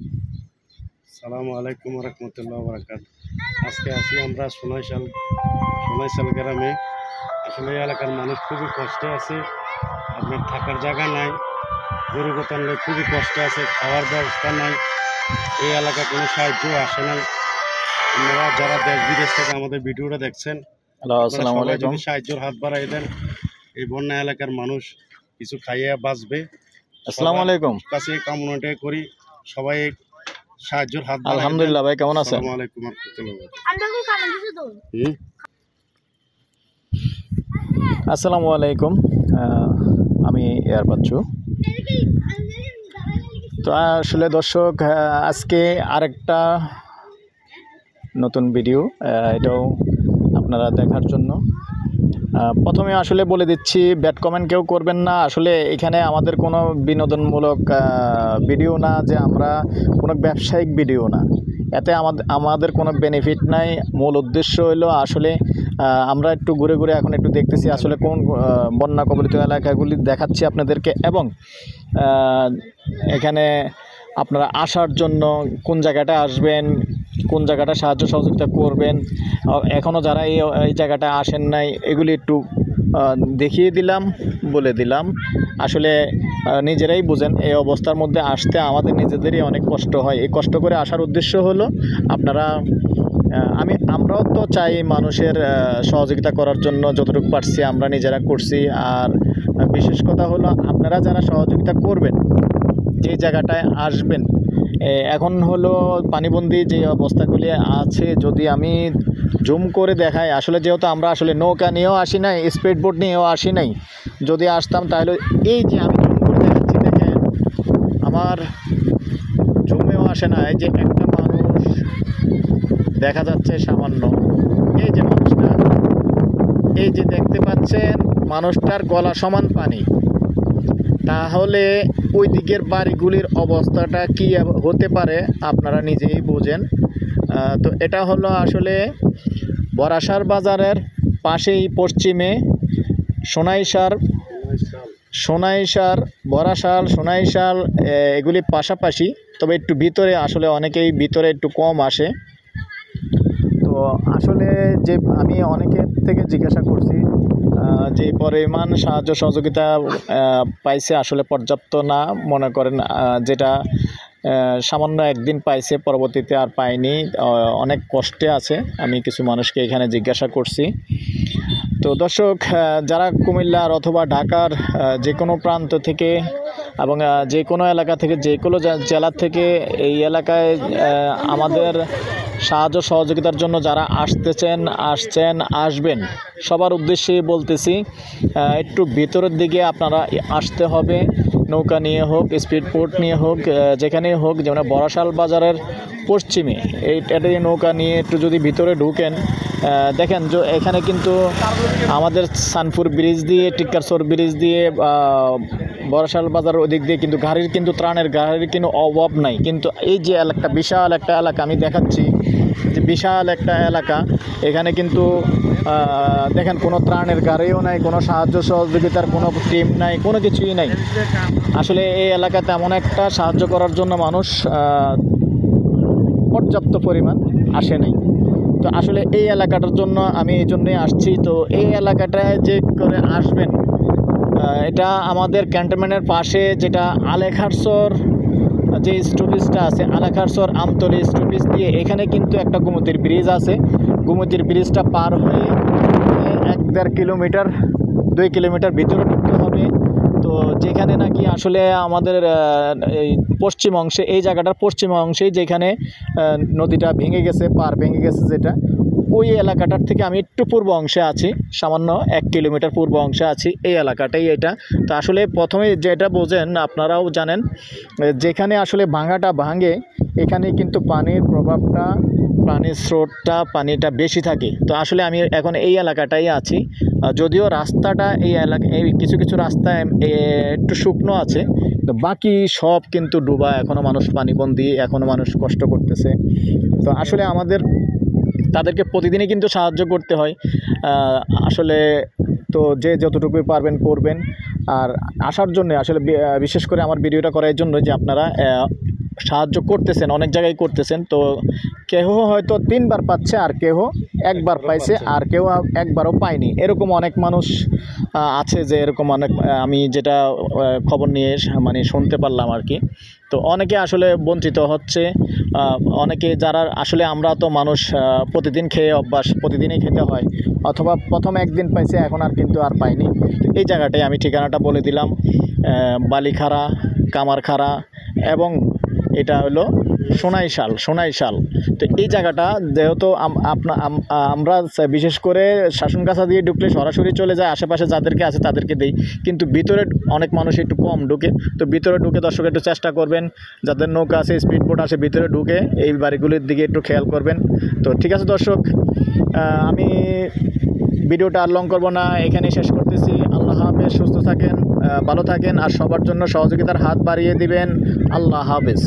আসসালামু আলাইকুম রহমতুল্লাহ বরকাত। আজকে আছি আমরা সোনাইশাল গ্রামে। আসলে এই এলাকার মানুষ খুবই কষ্টে আছে। আপনার থাকার জায়গা নাই, গরু গোতানলে খুবই কষ্ট আছে, খাওয়ার ব্যবস্থা নাই। এই এলাকা কোনো সাহায্য আসে নাই। আপনারা যারা দেশ বিদেশ থেকে আমাদের ভিডিওটা দেখছেন, হ্যালো, আসসালামু সবাই আলাইকুম। যদি সাহায্যের হাত বাড়াই দেন, এই বন্যা এলাকার মানুষ কিছু খাইয়া বাঁচবে। আসসালামু আলাইকুম। কাছে কামনাটা করি সবাই সাহায্যের হাত বাড়াই দেন। আলহামদুলিল্লাহ ভাই, কেমন আছেন? আসসালামু আলাইকুম রহমতুল্লাহ। আসসালামু আলাইকুম। আমি এয়ার বাচ্চু। তো আসলে দর্শক, আজকে আরেকটা নতুন ভিডিও, এটাও আপনারা দেখার জন্য। প্রথমে আসলে বলে দিচ্ছি, ব্যাড কমেন্ট কেউ করবেন না। আসলে এখানে আমাদের কোনো বিনোদনমূলক ভিডিও না, যে আমরা কোনো ব্যবসায়িক ভিডিও না, এতে আমাদের কোনো বেনিফিট নাই। মূল উদ্দেশ্য হলো আসলে আমরা একটু ঘুরে ঘুরে এখন একটু দেখতেছি আসলে কোন বন্যা কবলিত এলাকাগুলি দেখাচ্ছি আপনাদেরকে, এবং এখানে আপনারা আসার জন্য কোন জায়গাটা আসবেন, কোন জায়গাটা সাহায্য সহযোগিতা করবেন, এখনও যারা এই জায়গাটা আসেন নাই এগুলি একটু দেখিয়ে দিলাম, বলে দিলাম। আসলে নিজেরাই বুঝেন, এই অবস্থার মধ্যে আসতে আমাদের নিজেদেরই অনেক কষ্ট হয়। এই কষ্ট করে আসার উদ্দেশ্য হলো আপনারা, আমরাও তো চাই মানুষের সহযোগিতা করার জন্য, যতটুকু পারছি আমরা নিজেরা করছি। আর বিশেষ কথা হলো আপনারা যারা সহযোগিতা করবেন, যে জায়গাটায় আসবেন, এখন হলো পানিবন্দী যে অবস্থাগুলি আছে, যদি আমি জুম করে দেখাই, আসলে যেহেতু আমরা আসলে নৌকা নিয়েও আসি নাই, স্পিড বোট নিয়েও আসি নাই। যদি আসতাম তাহলে এই যে আমি জুম করে দেখাচ্ছি, দেখেন আমার জুমেও আসে না, এই যে একটা মানুষ দেখা যাচ্ছে সামান্য, এই যে মানুষটা, এই যে দেখতে পাচ্ছেন মানুষটার গলা সমান পানি। তাহলে ওই দিকের বাড়িগুলির অবস্থাটা কি হতে পারে আপনারা নিজেই বোঝেন। তো এটা হলো আসলে বরাসার বাজারের পাশেই পশ্চিমে সোনাইশাল, বরাসাল, সোনাইশাল, এগুলি পাশাপাশি, তবে একটু ভিতরে, আসলে অনেকেই ভিতরে একটু কম আসে। তো আসলে যে আমি অনেকের থেকে জিজ্ঞাসা করছি, যে পরিমাণ সাহায্য সহযোগিতা পাইছে আসলে পর্যাপ্ত না, মনে করেন যেটা সামান্য একদিন পাইছে, পরবর্তীতে আর পাইনি, অনেক কষ্টে আছে। আমি কিছু মানুষকে এখানে জিজ্ঞাসা করছি। তো দর্শক, যারা কুমিল্লার অথবা ঢাকার যে কোনো প্রান্ত থেকে এবং যে কোনো এলাকা থেকে, যে কোনো জেলা থেকে এই এলাকায় আমাদের সাহায্য সহযোগিতার জন্য যারা আসবেন, সবার উদ্দেশ্যে বলতেছি, একটু ভিতরের দিকে আপনারা আসতে হবে। নৌকা নিয়ে হোক, স্পিড বোট নিয়ে হোক, যেখানেই হোক, যেমন বরাসাল বাজারের পশ্চিমে এইটা নৌকা নিয়ে একটু যদি ভিতরে ঢুকেন, দেখেন যে এখানে কিন্তু আমাদের সানপুর ব্রিজ দিয়ে, টিক্কারচর ব্রিজ দিয়ে, বরাসাল বাজার ওদিক দিয়ে কিন্তু ত্রাণের গাড়ির কিন্তু অভাব নাই। কিন্তু এই যে বিশাল একটা এলাকা আমি দেখাচ্ছি, যে বিশাল একটা এলাকা, এখানে কিন্তু দেখেন কোনো ত্রাণের গাড়িও নাই, কোনো সাহায্য সহযোগিতার কোনো টিম নাই, কোনো কিছুই নাই। আসলে এই এলাকাতে এমন একটা সাহায্য করার জন্য মানুষ পর্যাপ্ত পরিমাণ আসে নাই। তো আসলে এই এলাকাটার জন্য আমি এই জন্যই আসছি। তো এই এলাকাটায় যে করে আসবেন, এটা আমাদের ক্যান্টনমেন্টের পাশে, যেটা আলেখারচর যে স্টপেজটা আছে, আলেখারচর আমতলী স্টপেজ দিয়ে, এখানে কিন্তু একটা গোমতীর ব্রিজ আছে। গোমতীর ব্রিজটা পার হয়ে 1-1.5 কিলোমিটার, 2 কিলোমিটার ভিতরে ঢুকতে হবে। তো যেখানে নাকি আসলে আমাদের এই পশ্চিম অংশে, এই জায়গাটার পশ্চিম অংশেই যেখানে নদীটা ভেঙে গেছে, পার ভেঙে গেছে, যেটা ওই এলাকাটার থেকে আমি একটু পূর্ব অংশে আছি, সামান্য 1 কিলোমিটার পূর্ব অংশে আছি। এই এলাকাটাই এটা। তো আসলে প্রথমে যেটা বোঝেন, আপনারাও জানেন, যেখানে আসলে ভাঙাটা ভাঙে, এখানে কিন্তু পানির প্রভাবটা, পানির স্রোতটা, পানিটা বেশি থাকে। তো আসলে আমি এখন এই এলাকাটাই আছি। যদিও রাস্তাটা এই কিছু কিছু রাস্তায় একটু শুকনো আছে, তো বাকি সব কিন্তু ডুবা, এখনও মানুষ পানিবন্দী, এখনও মানুষ কষ্ট করতেছে। তো আসলে আমাদের তাদেরকে প্রতিদিনই কিন্তু সাহায্য করতে হয় আসলে। তো যে যতটুকুই পারবেন করবেন। আর আসার জন্য আসলে বিশেষ করে আমার ভিডিওটা করার জন্য, যে আপনারা সাহায্য করতেছেন, অনেক জায়গায় করতেছেন। তো কেহ হয়তো 3 বার পাচ্ছে, আর কেহ 1 বার পাইছে, আর কেউ একবারও পায়নি। এরকম অনেক মানুষ আছে, যে এরকম অনেক আমি যেটা খবর নিয়ে মানে শুনতে পারলাম আর কি। তো অনেকে আসলে বঞ্চিত হচ্ছে, অনেকে যারা আসলে আমরা তো মানুষ প্রতিদিন খেয়ে অভ্যাস, প্রতিদিনই খেতে হয়, অথবা প্রথম একদিন পাইছে এখন আর কিন্তু আর পাইনি। তো এই জায়গাটায় আমি ঠিকানাটা বলে দিলাম, বালিখাড়া, কামারখাড়া, এবং এটা হলো সোনাইশাল। তো এই জায়গাটা যেহেতু আমরা বিশেষ করে শাসনগাছা দিয়ে ঢুকলে সরাসরি চলে যায়, আশেপাশে যাদেরকে আছে তাদেরকে দেই, কিন্তু ভিতরে অনেক মানুষ একটু কম ঢুকে। তো ভিতরে ঢুকে দর্শক একটু চেষ্টা করবেন, যাদের নৌকা আছে, স্পিড বোট আছে, ভিতরে ঢুকে এই বাড়িগুলির দিকে একটু খেয়াল করবেন। তো ঠিক আছে দর্শক, আমি ভিডিওটা আর লং করবো না, এখানেই শেষ করতেছি। আল্লাহ হাফেজ, সুস্থ থাকেন, ভালো থাকেন, আর সবার জন্য সহযোগিতার হাত বাড়িয়ে দিবেন। আল্লাহ হাফেজ।